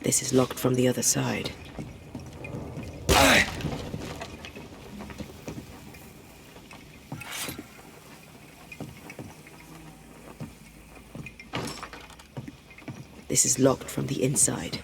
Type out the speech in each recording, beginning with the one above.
This is locked from the other side. This is locked from the inside.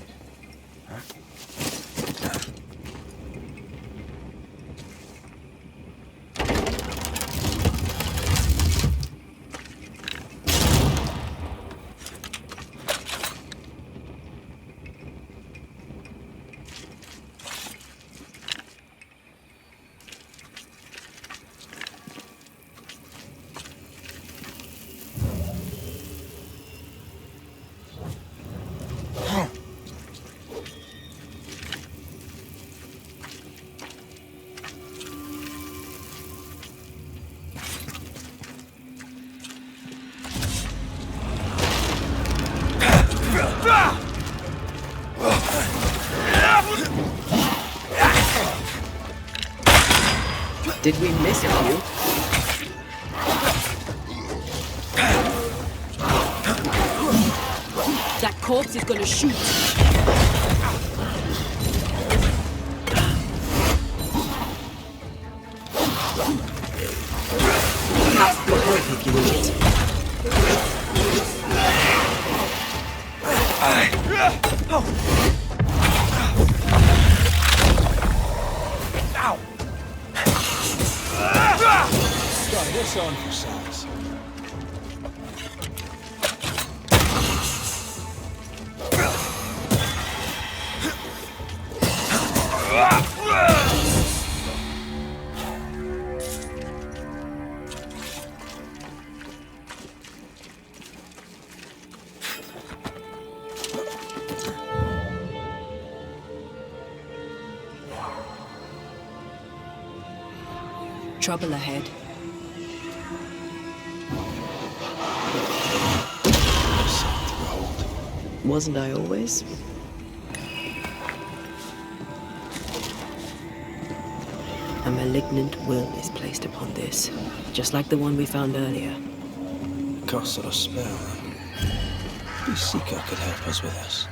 Did we miss a few? That corpse is gonna shoot. That's the perfect, you idiot. Ow! Try this on for size. Trouble ahead. Wasn't I always? A malignant will is placed upon this, just like the one we found earlier. Cast a spell. Maybe Seeker could help us with this.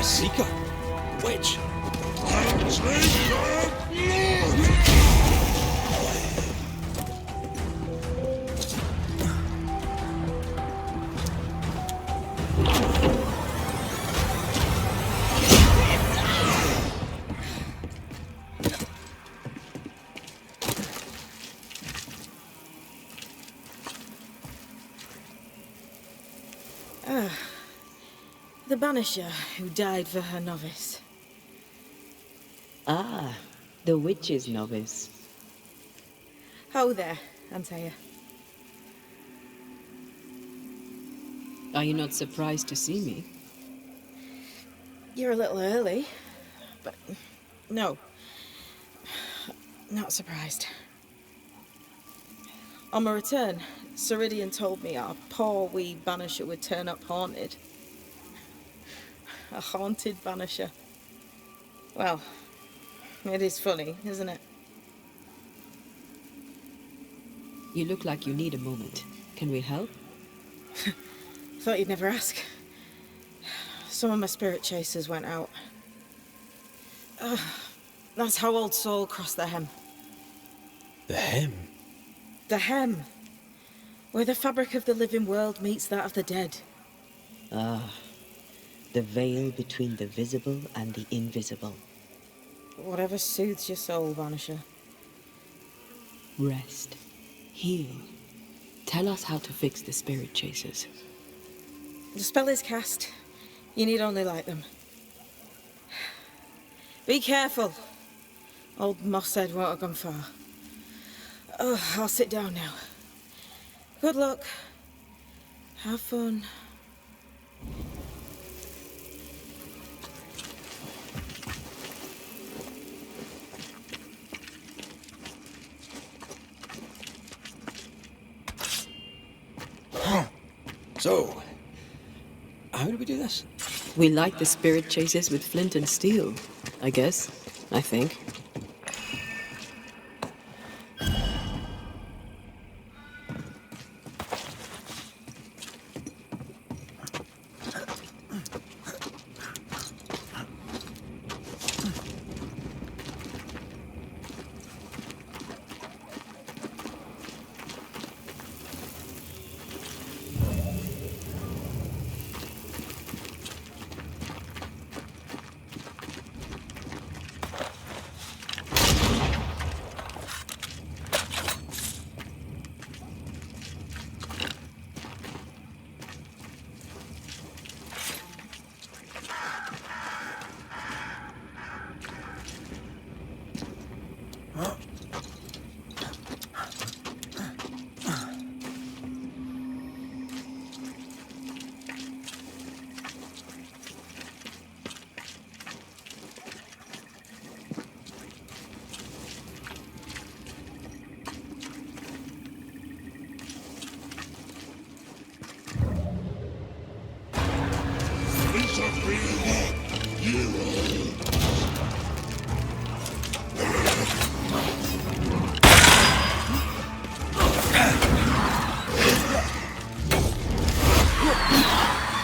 Seeker? Witch? The Banisher who died for her novice. Ah, the witch's novice. Ho there, Antea. Are you not surprised to see me? You're a little early, but no, not surprised. On my return, SIRIDEAN told me our poor wee Banisher would turn up haunted. A haunted Banisher. Well, it is funny, isn't it? You look like you need a moment. Can we help? Thought you'd never ask. Some of my spirit chasers went out. That's how Old Soul crossed the hem. The hem? The hem. Where the fabric of the living world meets that of the dead. Ah, the veil between the visible and the invisible. Whatever soothes your soul, Vanisher. Rest. Heal. Tell us how to fix the spirit chasers. The spell is cast. You need only light them. Be careful. Old Moss said won't have gone far. Oh, I'll sit down now. Good luck. Have fun. So, how do we do this? We light the spirit chasers with flint and steel, I guess. I think.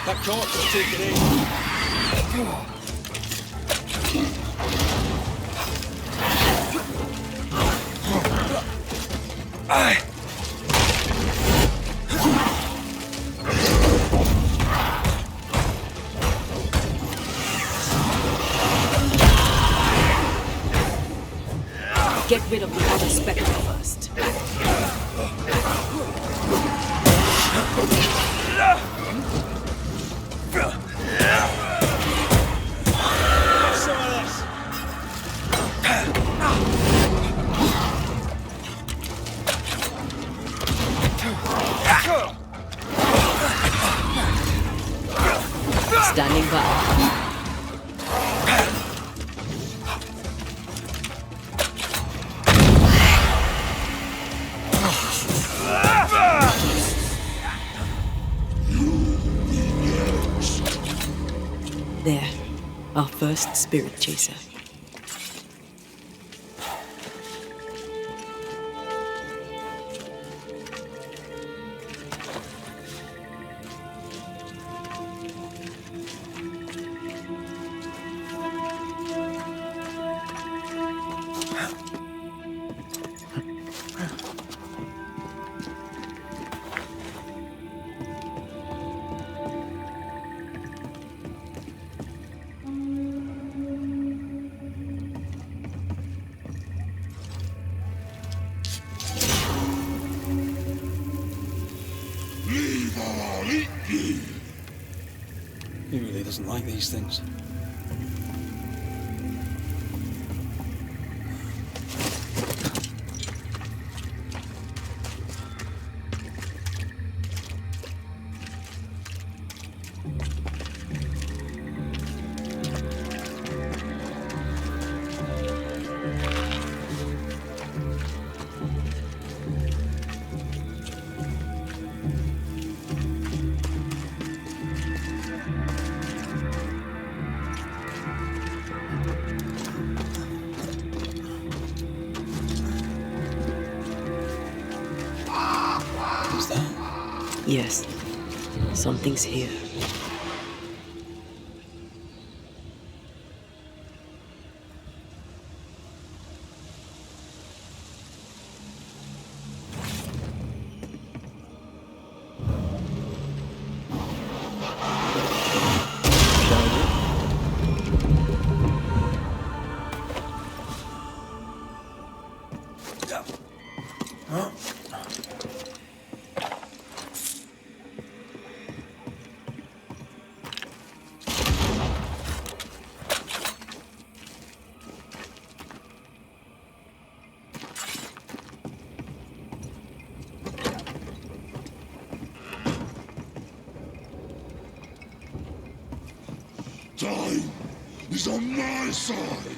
That corpse will take it in. Get rid of the other spectre first. Standing by. There, our first spirit chaser. He really doesn't like these things. Yes, something's here. Time is on my side.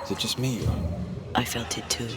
Is it just me, or... I felt it too.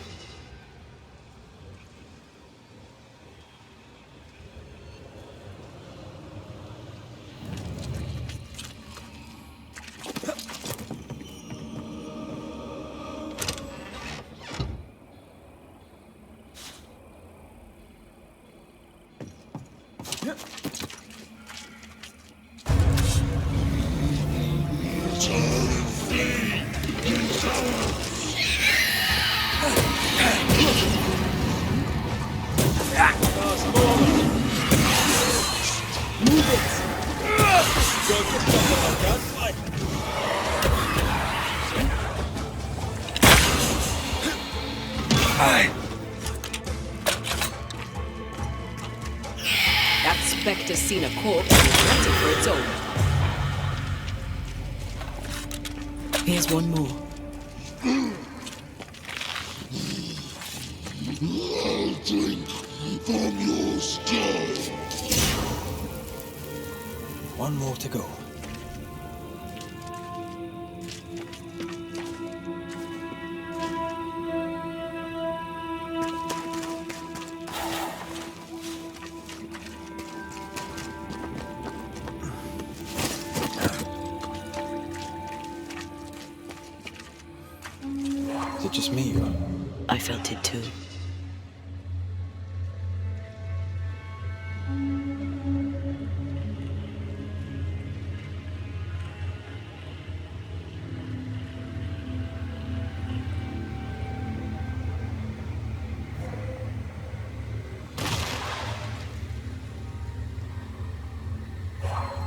That specter's seen a corpse and is ready for its own. Here's one more. I'll drink from your skull. One more to go. Is it just me, or... I felt it too.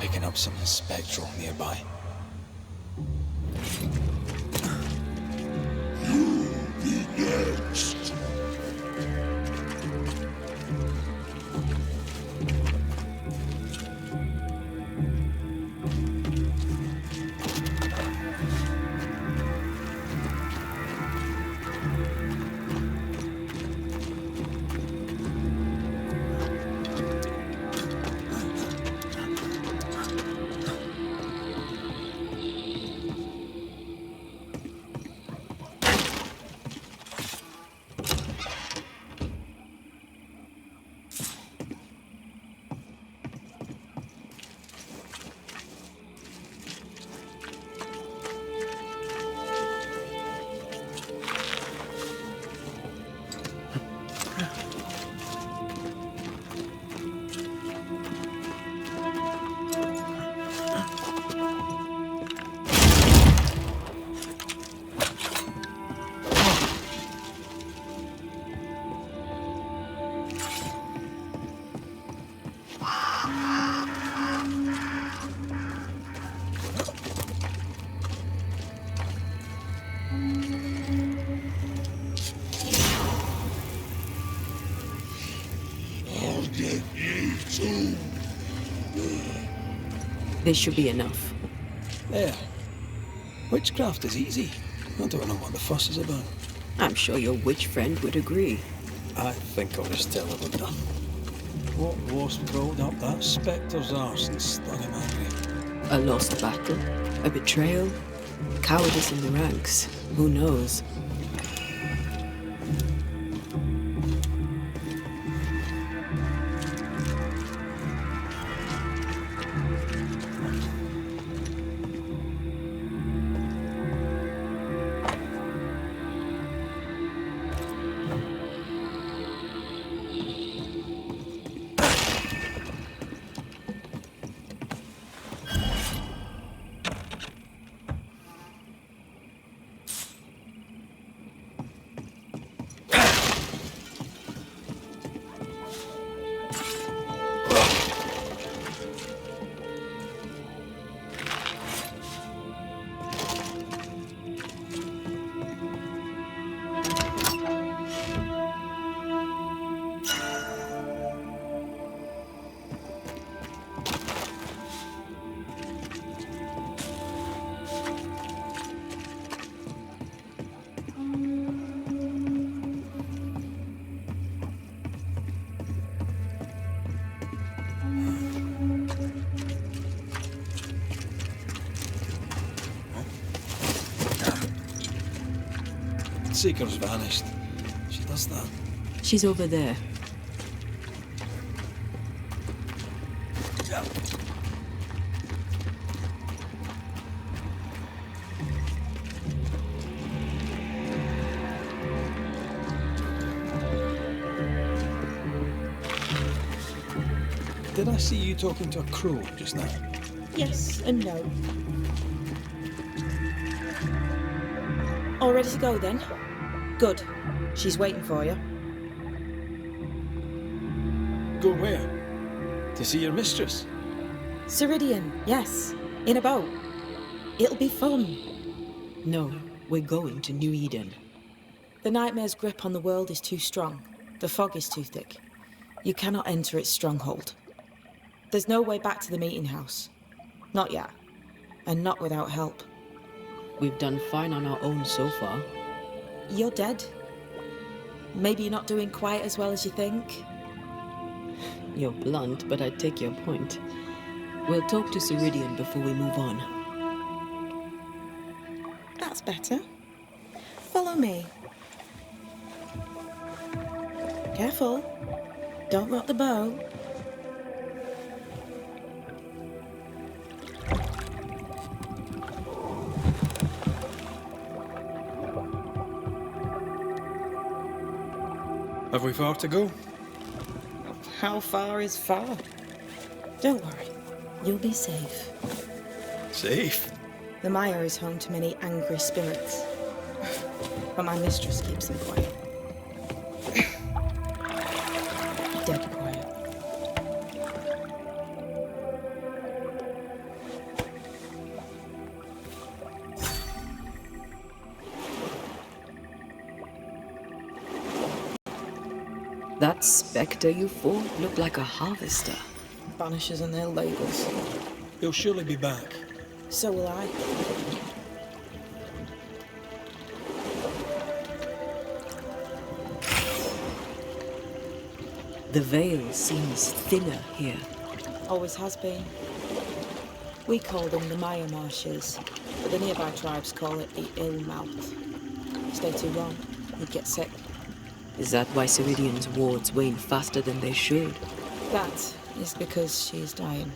picking up something spectral nearby. Be next. I'll get you too. This should be enough. There. Witchcraft is easy. I don't know what the fuss is about. I'm sure your witch friend would agree. I think I would have still done. What wasp crawled up that spectre's arse and stung him angry? A lost battle? A betrayal? Cowardice in the ranks? Who knows? Seeker's vanished. She does that. She's over there. Did I see you talking to a crow just now? Yes and no. All ready to go then? Good. She's waiting for you. Go where? To see your mistress? SIRIDEAN, yes. In a boat. It'll be fun. No, we're going to New Eden. The nightmare's grip on the world is too strong. The fog is too thick. You cannot enter its stronghold. There's no way back to the meeting house. Not yet. And not without help. We've done fine on our own so far. You're dead. Maybe you're not doing quite as well as you think. You're blunt, but I take your point. We'll talk to SIRIDEAN before we move on. That's better. Follow me. Careful. Don't rock the boat. Have we far to go? How far is far? Don't worry. You'll be safe. Safe? The mire is home to many angry spirits. But my mistress keeps them quiet. Dead quiet. That spectre you fought looked like a harvester. Banishers and their labels. He'll surely be back. So will I. The veil seems thinner here. Always has been. We call them the Maya Marshes, but the nearby tribes call it the Ill Mouth. Stay too long, you'd get sick. Is that why Ceridian's wards wane faster than they should? That is because she is dying.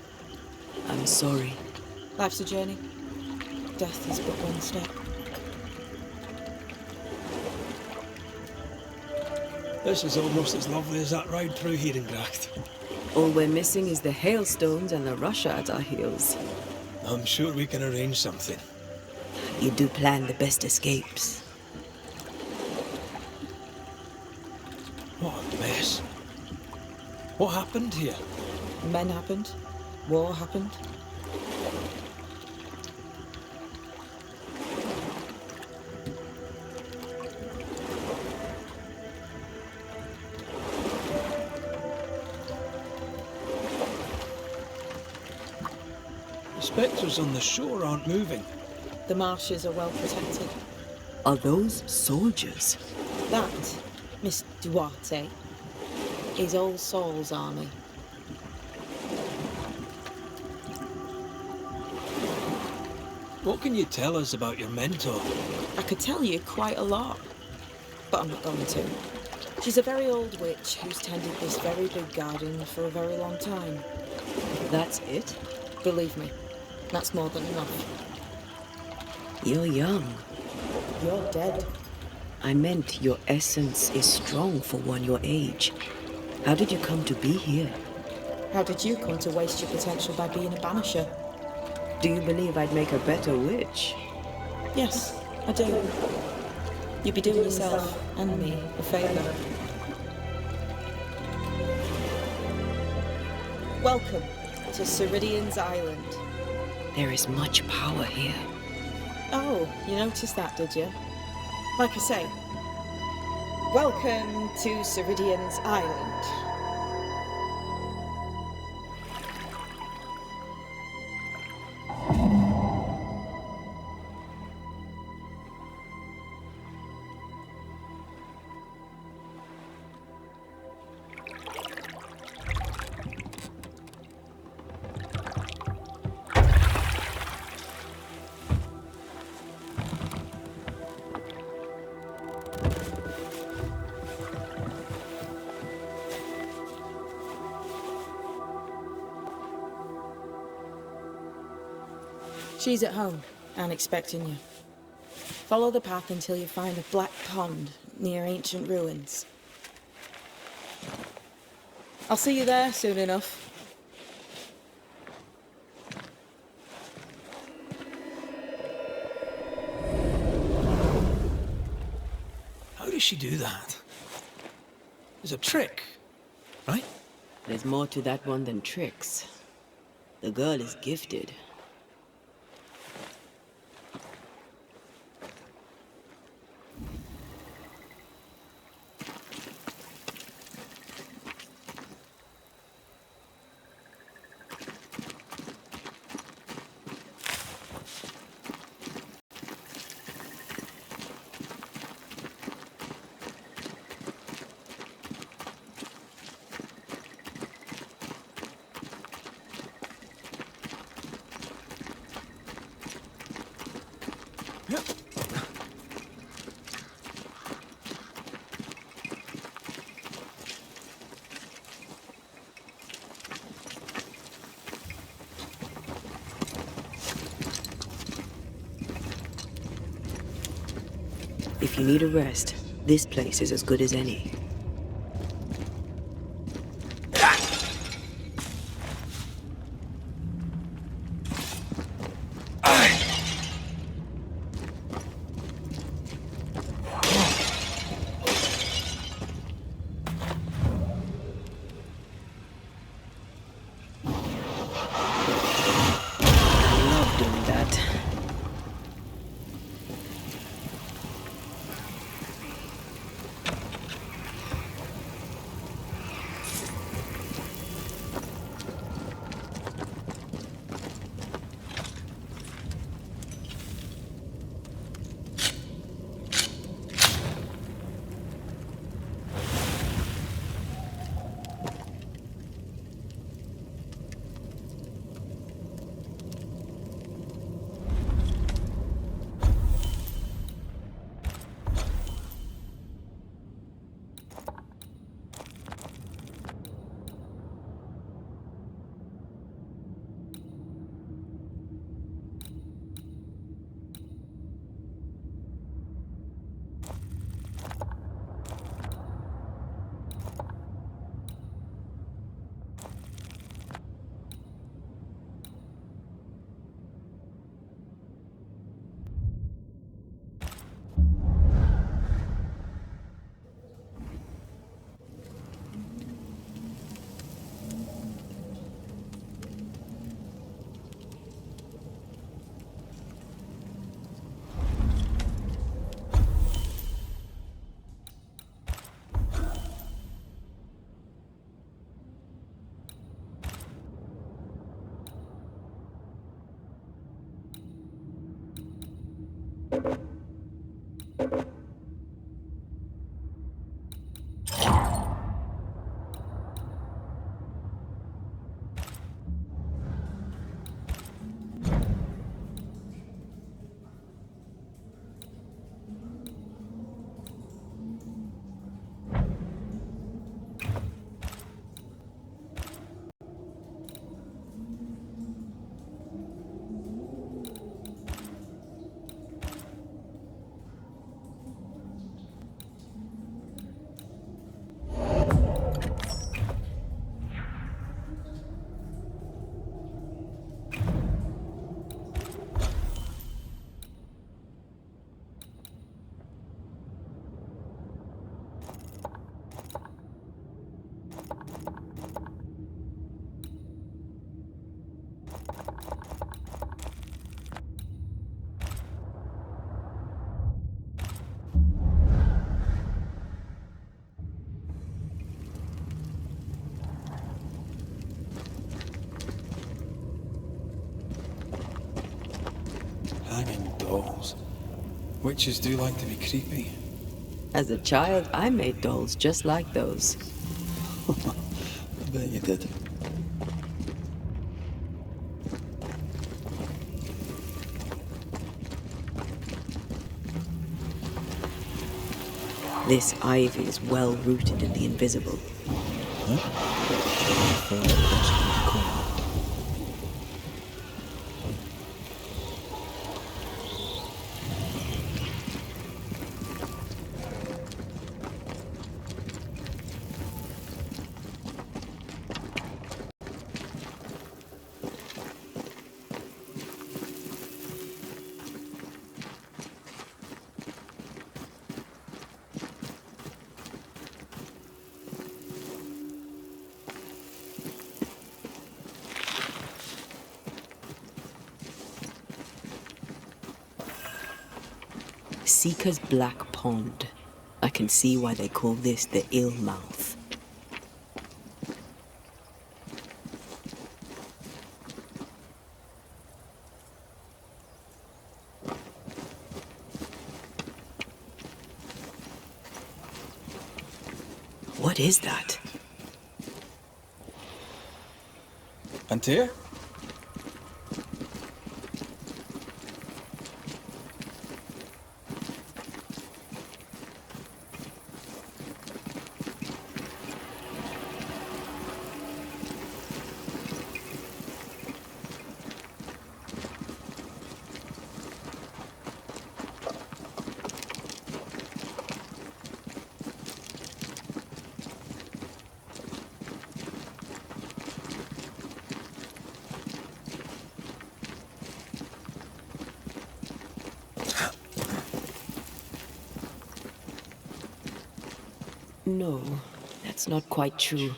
I'm sorry. Life's a journey. Death is but one step. This is almost as lovely as that ride through Herengracht. All we're missing is the hailstones and the Russia at our heels. I'm sure we can arrange something. You do plan the best escapes. What a mess. What happened here? Men happened. War happened. The spectres on the shore aren't moving. The marshes are well protected. Are those soldiers? That, Miss Duarte, is All Souls' army. What can you tell us about your mentor? I could tell you quite a lot, but I'm not going to. She's a very old witch who's tended this very big garden for a very long time. That's it? Believe me, that's more than enough. You're young. You're dead. I meant your essence is strong for one your age. How did you come to be here? How did you come to waste your potential by being a banisher? Do you believe I'd make a better witch? Yes, I do. You'd be doing yourself and me a favor. Welcome to SIRIDEAN's island. There is much power here. Oh, you noticed that, did you? Like I say, welcome to SIRIDEAN's island. She's at home and expecting you. Follow the path until you find a black pond near ancient ruins. I'll see you there soon enough. How does she do that? There's a trick, right? There's more to that one than tricks. The girl is gifted. If you need a rest, this place is as good as any. I love doing that. Hanging dolls. Witches do like to be creepy. As a child, I made dolls just like those. I bet you did. This ivy is well rooted in the invisible. Seeker's Black Pond. I can see why they call this the ill mouth. What is that? Vampyr? No, that's not quite true.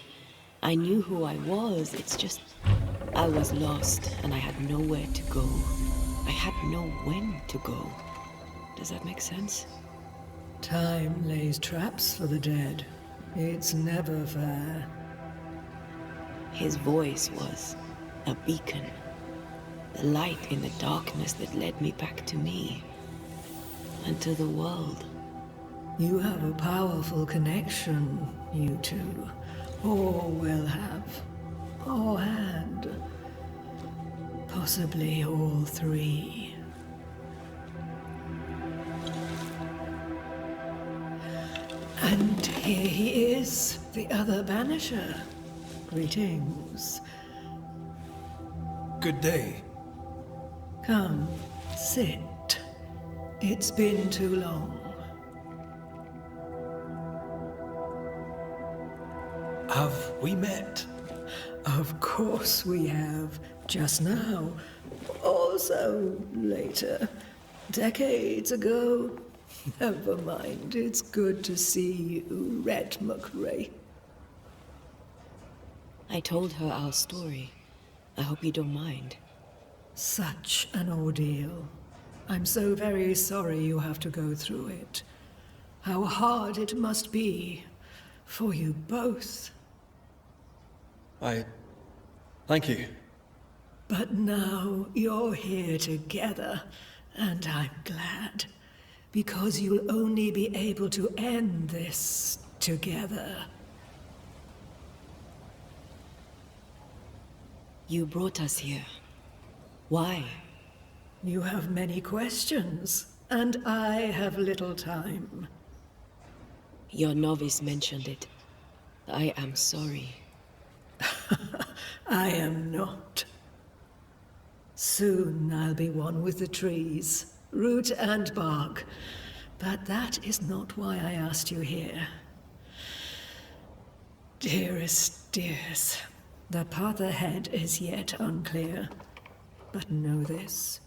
I knew who I was, it's just... I was lost, and I had nowhere to go. I had no when to go. Does that make sense? Time lays traps for the dead. It's never fair. His voice was a beacon. The light in the darkness that led me back to me. And to the world. You have a powerful connection, you two. Or will have. Or had. Possibly all three. And here he is, the other Banisher. Greetings. Good day. Come, sit. It's been too long. Have we met? Of course we have. Just now. Also later. Decades ago. Never mind. It's good to see you, Red McRae. I told her our story. I hope you don't mind. Such an ordeal. I'm so very sorry you have to go through it. How hard it must be for you both. Thank you. But now you're here together, and I'm glad. Because you'll only be able to end this together. You brought us here. Why? You have many questions, and I have little time. Your novice mentioned it. I am sorry. I am not. Soon I'll be one with the trees, root and bark. But that is not why I asked you here. Dearest dears, the path ahead is yet unclear. But know this.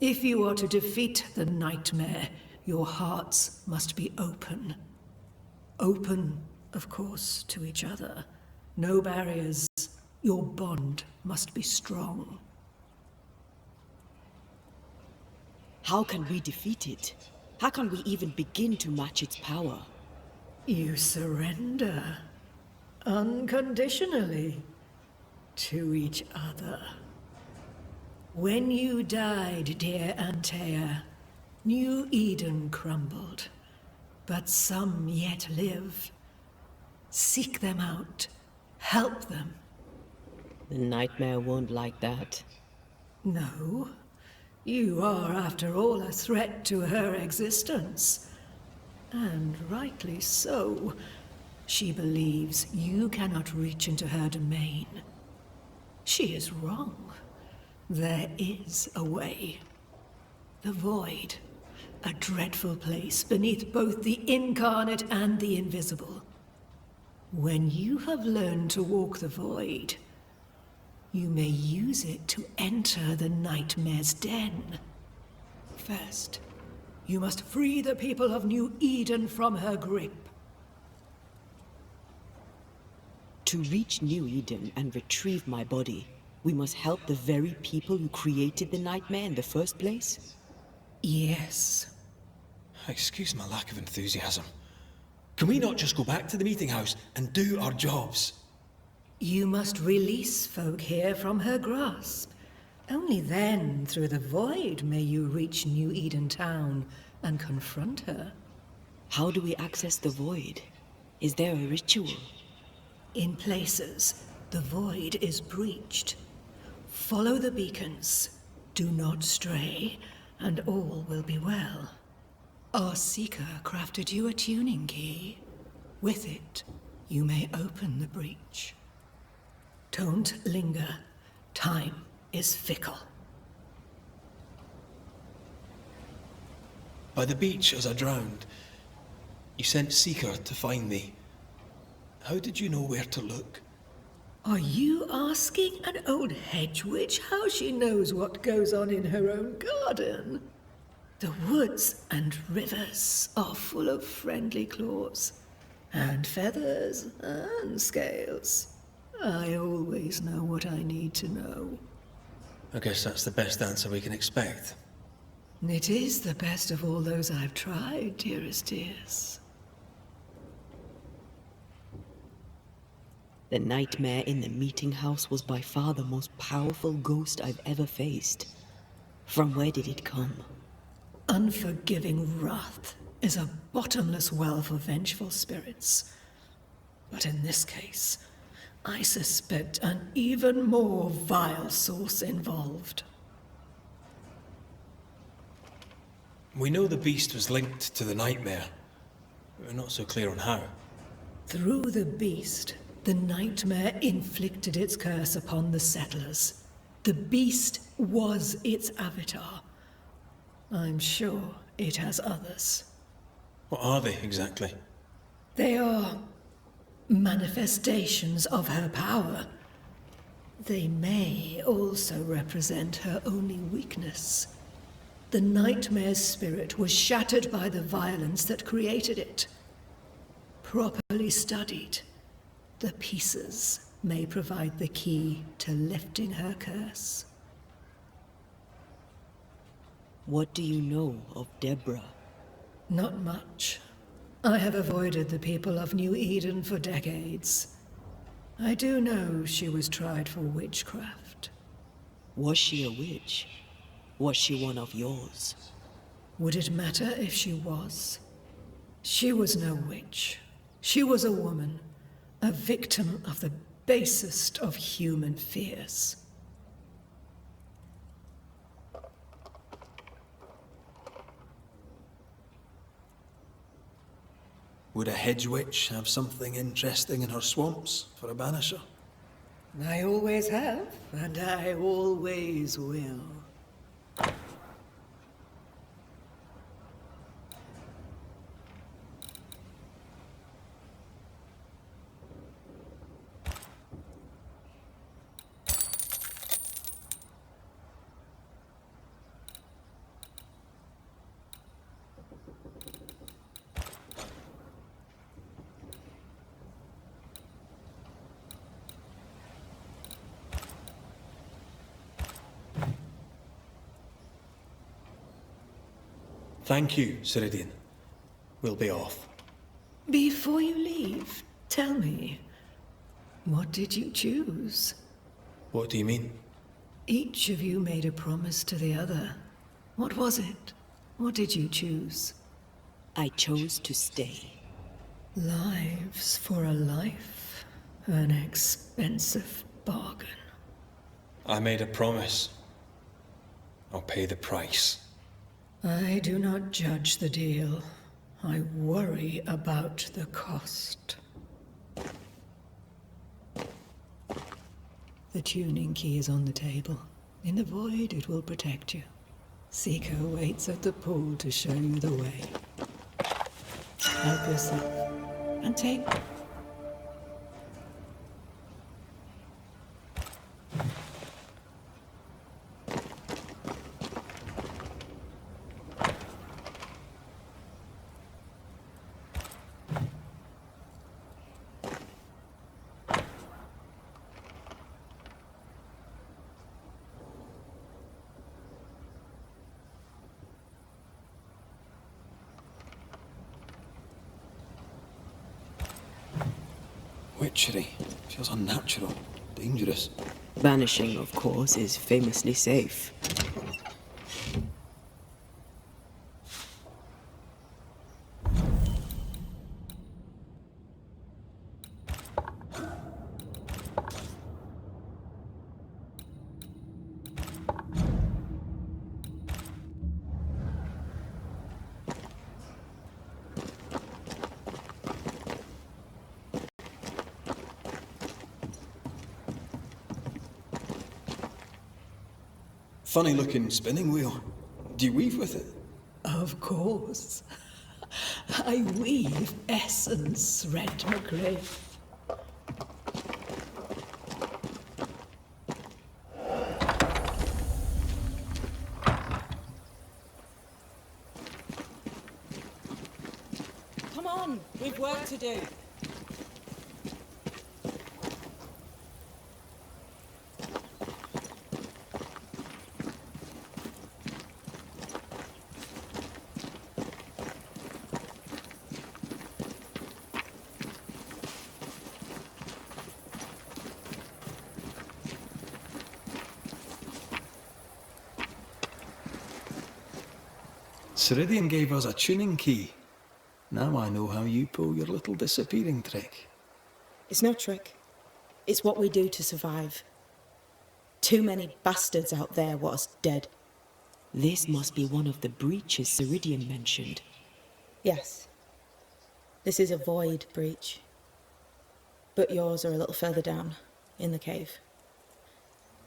If you are to defeat the nightmare, your hearts must be open. Open, of course, to each other. No barriers. Your bond must be strong. How can we defeat it? How can we even begin to match its power? You surrender. Unconditionally. To each other. When you died, dear Antea, New Eden crumbled, but some yet live. Seek them out. Help them. The nightmare won't like that. No. You are, after all, a threat to her existence. And rightly so. She believes you cannot reach into her domain. She is wrong. There is a way. The Void. A dreadful place beneath both the incarnate and the invisible. When you have learned to walk the Void, you may use it to enter the Nightmare's den. First, you must free the people of New Eden from her grip. To reach New Eden and retrieve my body, we must help the very people who created the nightmare in the first place? Yes. Excuse my lack of enthusiasm. Can we not just go back to the meeting house and do our jobs? You must release folk here from her grasp. Only then, through the Void, may you reach New Eden Town and confront her. How do we access the Void? Is there a ritual? In places, the Void is breached. Follow the beacons. Do not stray, and all will be well. Our Seeker crafted you a tuning key. With it, you may open the breach. Don't linger. Time is fickle. By the beach as I drowned, you sent Seeker to find me. How did you know where to look? Are you asking an old hedge witch how she knows what goes on in her own garden? The woods and rivers are full of friendly claws, and feathers and scales. I always know what I need to know. I guess that's the best answer we can expect. It is the best of all those I've tried, dearest dears. The nightmare in the meeting house was by far the most powerful ghost I've ever faced. From where did it come? Unforgiving wrath is a bottomless well for vengeful spirits. But in this case, I suspect an even more vile source involved. We know the beast was linked to the nightmare. We're not so clear on how. Through the beast, the nightmare inflicted its curse upon the settlers. The beast was its avatar. I'm sure it has others. What are they exactly? They are manifestations of her power. They may also represent her only weakness. The nightmare's spirit was shattered by the violence that created it. Properly studied, the pieces may provide the key to lifting her curse. What do you know of Deborah? Not much. I have avoided the people of New Eden for decades. I do know she was tried for witchcraft. Was she a witch? Was she one of yours? Would it matter if she was? She was no witch. She was a woman, a victim of the basest of human fears. Would a hedge witch have something interesting in her swamps for a banisher? I always have, and I always will. Thank you, SIRIDEAN. We'll be off. Before you leave, tell me, what did you choose? What do you mean? Each of you made a promise to the other. What was it? What did you choose? I chose to stay. Lives for a life? An expensive bargain. I made a promise. I'll pay the price. I do not judge the deal. I worry about the cost. The tuning key is on the table. In the void, it will protect you. Seeker waits at the pool to show you the way. Help yourself, and take. Witchery. Feels unnatural. Dangerous. Banishing, of course, is famously safe. Funny looking spinning wheel. Do you weave with it? Of course. I weave essence, Red McGriff. Come on, we've work to do. SIRIDEAN gave us a tuning key. Now I know how you pull your little disappearing trick. It's no trick. It's what we do to survive. Too many bastards out there want us dead. This must be one of the breaches SIRIDEAN mentioned. Yes. This is a void breach. But yours are a little further down, in the cave.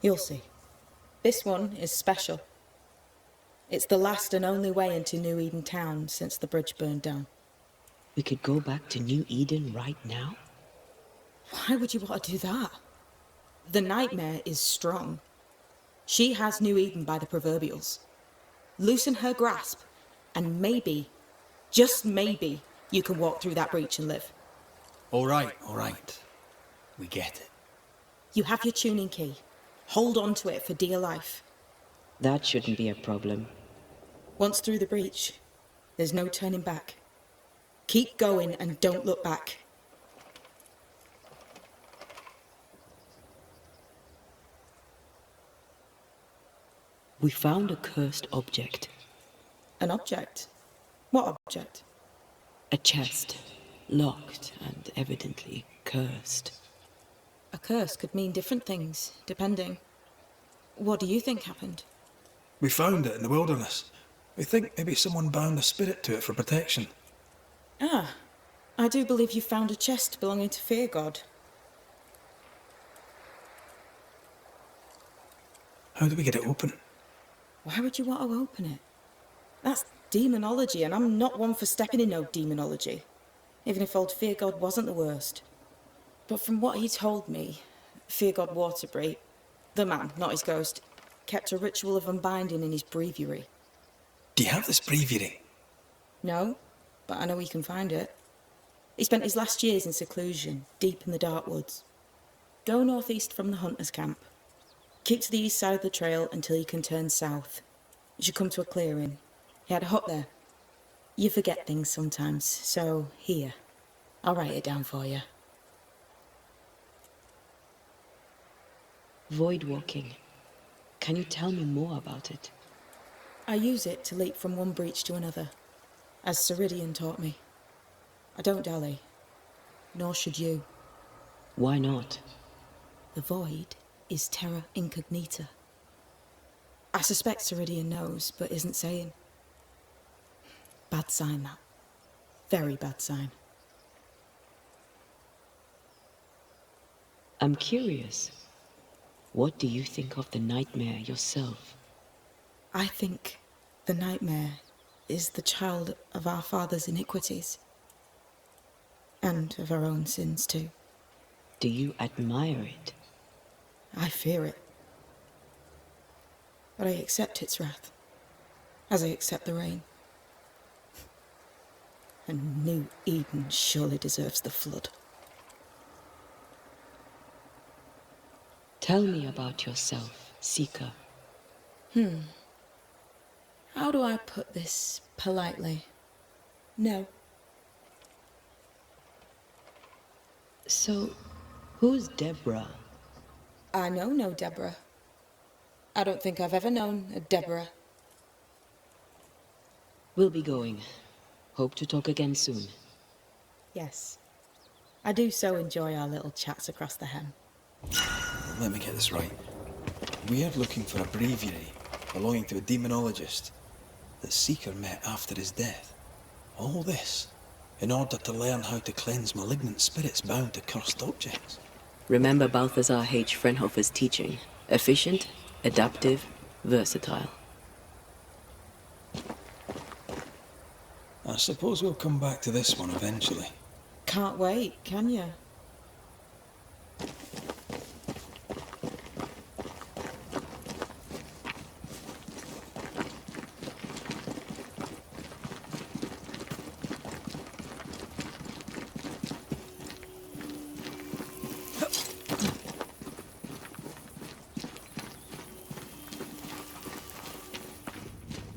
You'll see. This one is special. It's the last and only way into New Eden town since the bridge burned down. We could go back to New Eden right now? Why would you want to do that? The nightmare is strong. She has New Eden by the proverbials. Loosen her grasp, and maybe, just maybe, you can walk through that breach and live. All right. We get it. You have your tuning key. Hold on to it for dear life. That shouldn't be a problem. Once through the breach, there's no turning back. Keep going and don't look back. We found a cursed object. An object? What object? A chest. Locked and evidently cursed. A curse could mean different things, depending. What do you think happened? We found it in the wilderness. We think maybe someone bound a spirit to it for protection. Ah, I do believe you found a chest belonging to Fear God. How do we get it open? Why would you want to open it? That's demonology, and I'm not one for stepping in no demonology. Even if old Fear God wasn't the worst. But from what he told me, Fear God Waterbury, the man, not his ghost, kept a ritual of unbinding in his breviary. Do you have this breviary? No, but I know he can find it. He spent his last years in seclusion, deep in the dark woods. Go northeast from the hunter's camp. Keep to the east side of the trail until you can turn south. You should come to a clearing. He had a hut there. You forget things sometimes, so here. I'll write it down for you. Void walking. Can you tell me more about it? I use it to leap from one breach to another, as SIRIDEAN taught me. I don't dally, nor should you. Why not? The void is terra incognita. I suspect SIRIDEAN knows, but isn't saying. Bad sign, that. Very bad sign. I'm curious. What do you think of the nightmare yourself? I think the nightmare is the child of our father's iniquities. And of our own sins, too. Do you admire it? I fear it. But I accept its wrath, as I accept the rain. And New Eden surely deserves the flood. Tell me about yourself, Seeker. How do I put this politely? No. So, who's Deborah? I know no Deborah. I don't think I've ever known a Deborah. We'll be going. Hope to talk again soon. Yes. I do so enjoy our little chats across the hem. Let me get this right. We're looking for a breviary belonging to a demonologist that Seeker met after his death. All this in order to learn how to cleanse malignant spirits bound to cursed objects. Remember Balthazar H. Frenhofer's teaching. Efficient, adaptive, versatile. I suppose we'll come back to this one eventually. Can't wait, can you?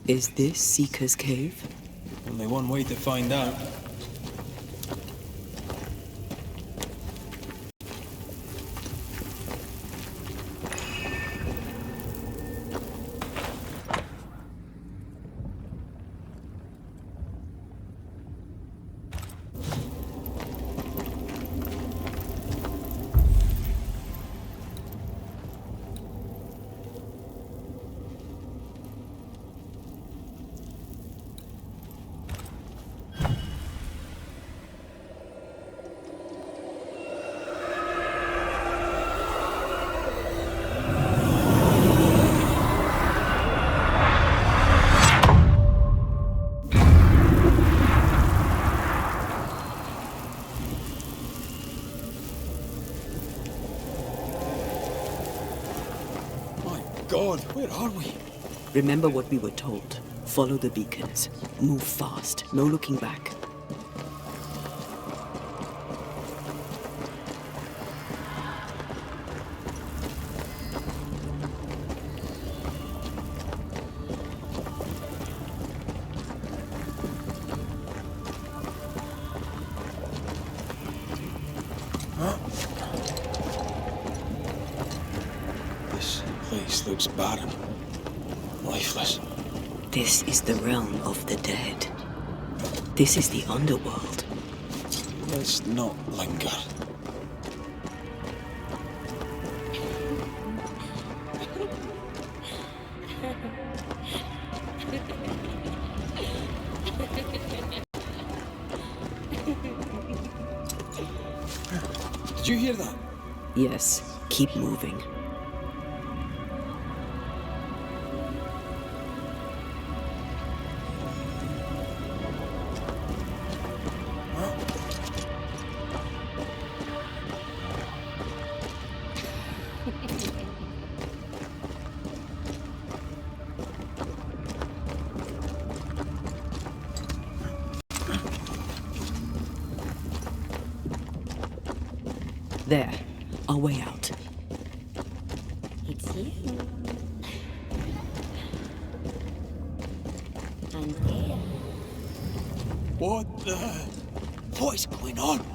Is this Seeker's Cave? Only one way to find out. God, where are we? Remember what we were told. Follow the beacons. Move fast. No looking back. This place looks barren. Lifeless. This is the realm of the dead. This is the underworld. Let's not linger. Did you hear that? Yes, keep moving. There, our way out. It's you. And there. What is going on?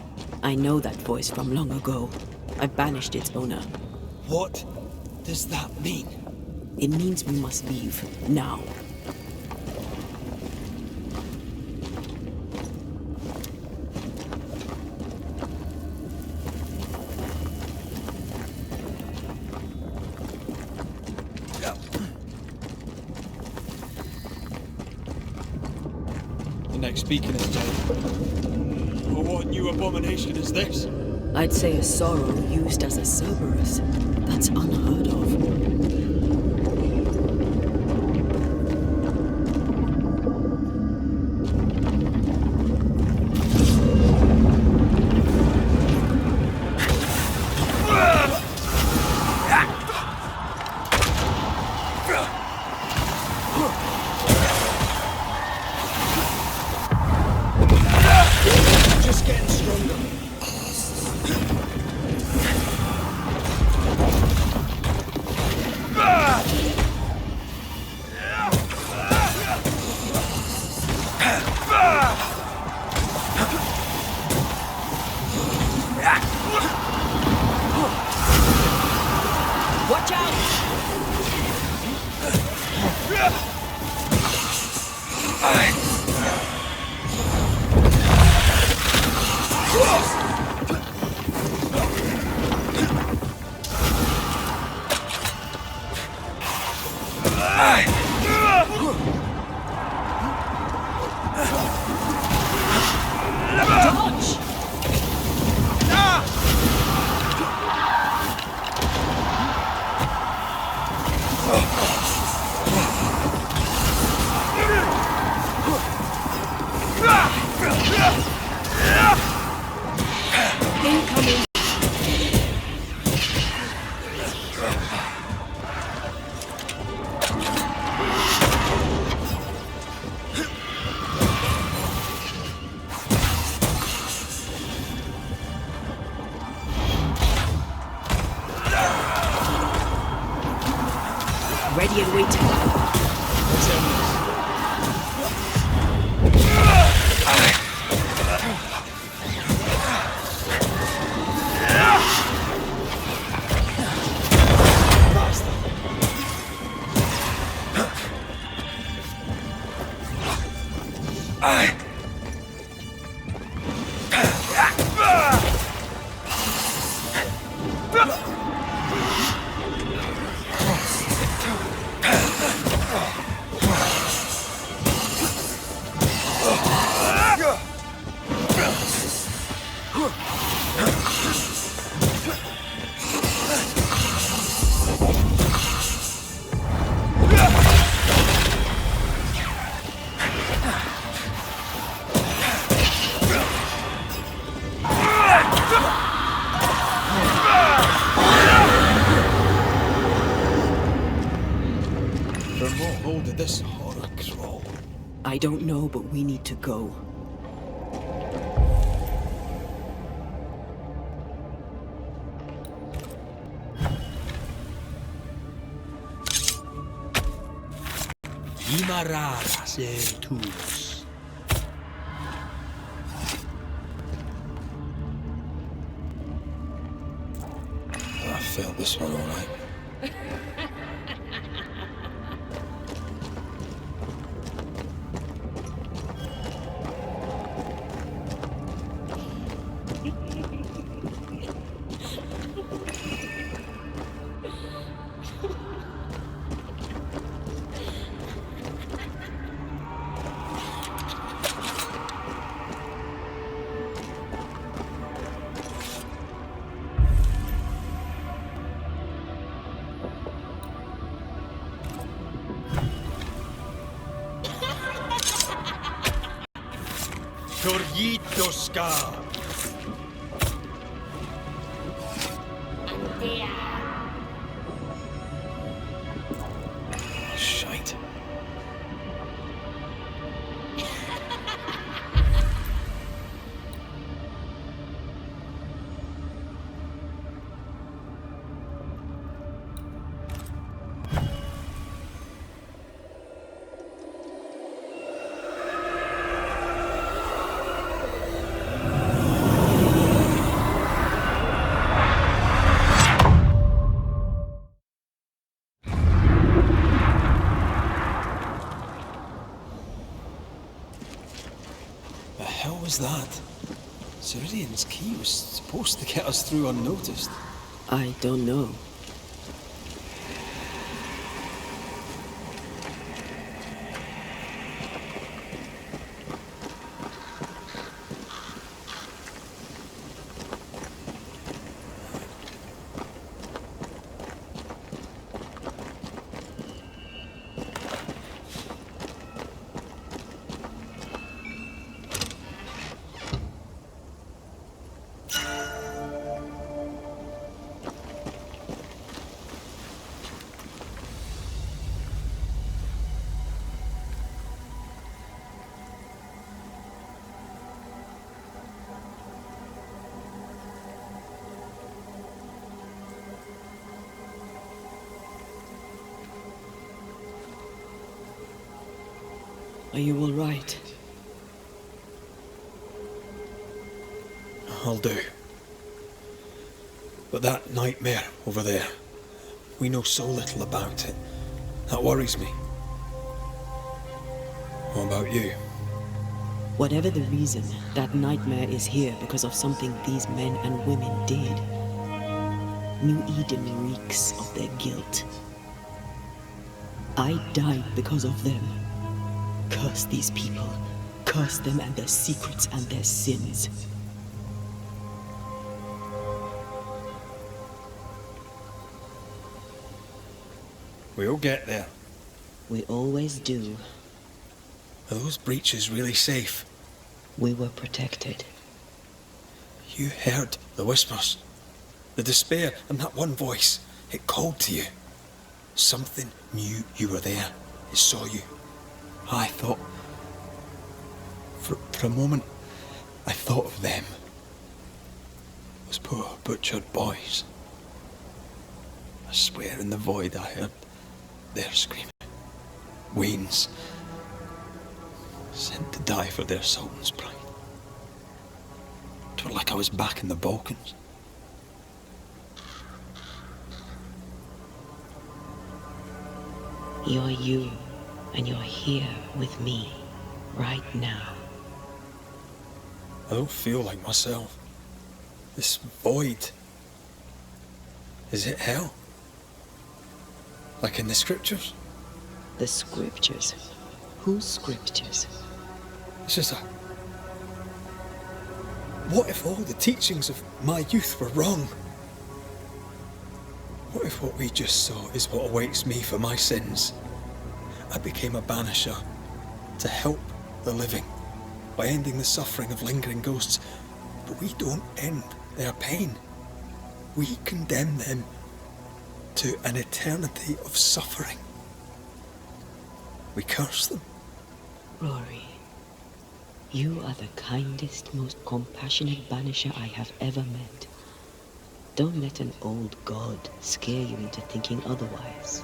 I know that voice from long ago. I banished its owner. What does that mean? It means we must leave, now. The next beacon is time. Oh, what new abomination is this? I'd say a sorrow used as a Cerberus. That's unheard of. Just getting stronger. Watch out! Incoming! Ready and waiting. Let's end this. From what hole did this horror crawl? I don't know, but we need to go. I felt this one all right. Torjitoska! Shite. hell was that? SIRIDEAN's key was supposed to get us through unnoticed. I don't know. Are you all right? I'll do. But that nightmare over there, we know so little about it. That worries me. What about you? Whatever the reason, that nightmare is here because of something these men and women did. New Eden reeks of their guilt. I died because of them. Curse these people. Curse them and their secrets and their sins. We'll get there. We always do. Are those breaches really safe? We were protected. You heard the whispers, the despair, and that one voice. It called to you. Something knew you were there. It saw you. I thought... For a moment, I thought of them. Those poor butchered boys. I swear in the void I heard their screaming. Weans. Sent to die for their sultan's pride. It felt like I was back in the Balkans. You're you, and you're here with me, right now. I don't feel like myself. This void. Is it hell? Like in the scriptures? The scriptures? Whose scriptures? It's just a... What if all the teachings of my youth were wrong? What if what we just saw is what awaits me for my sins? I became a banisher to help the living by ending the suffering of lingering ghosts. But we don't end their pain. We condemn them to an eternity of suffering. We curse them. Rory, you are the kindest, most compassionate banisher I have ever met. Don't let an old god scare you into thinking otherwise.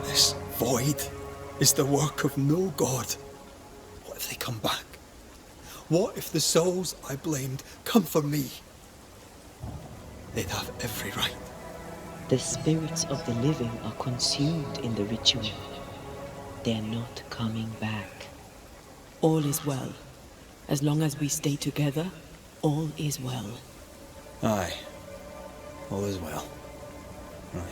This void is the work of no god. What if they come back? What if the souls I blamed come for me? They'd have every right. The spirits of the living are consumed in the ritual. They're not coming back. All is well. As long as we stay together, all is well. Aye. All is well. Right.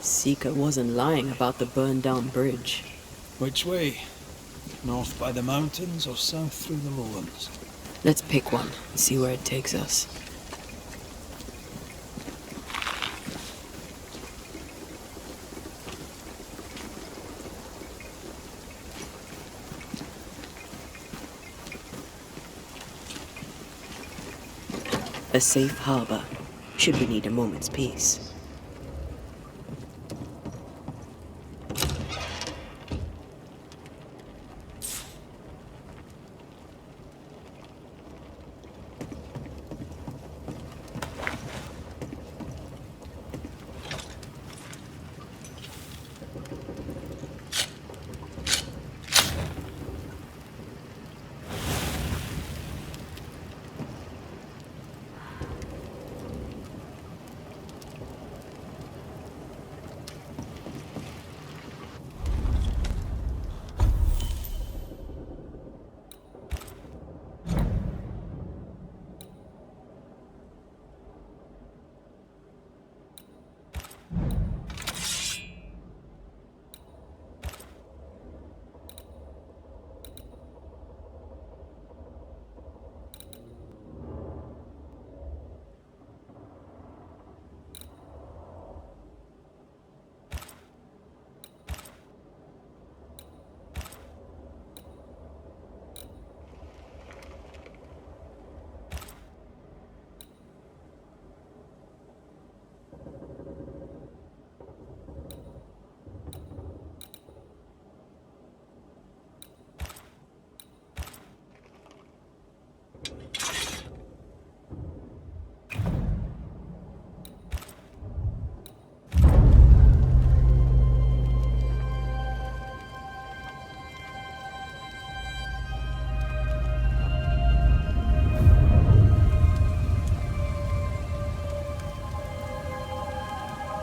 Seeker wasn't lying about the burned-down bridge. Which way? North by the mountains or south through the lowlands? Let's pick one and see where it takes us. A safe harbor, should we need a moment's peace.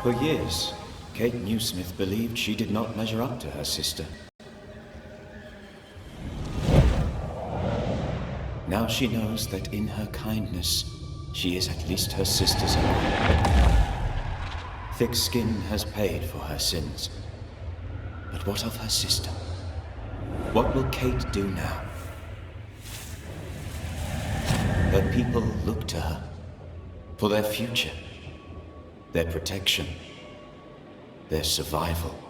For years, Kate Newsmith believed she did not measure up to her sister. Now she knows that in her kindness, she is at least her sister's ally. Thick skin has paid for her sins. But what of her sister? What will Kate do now? Her people look to her for their future, their protection, their survival.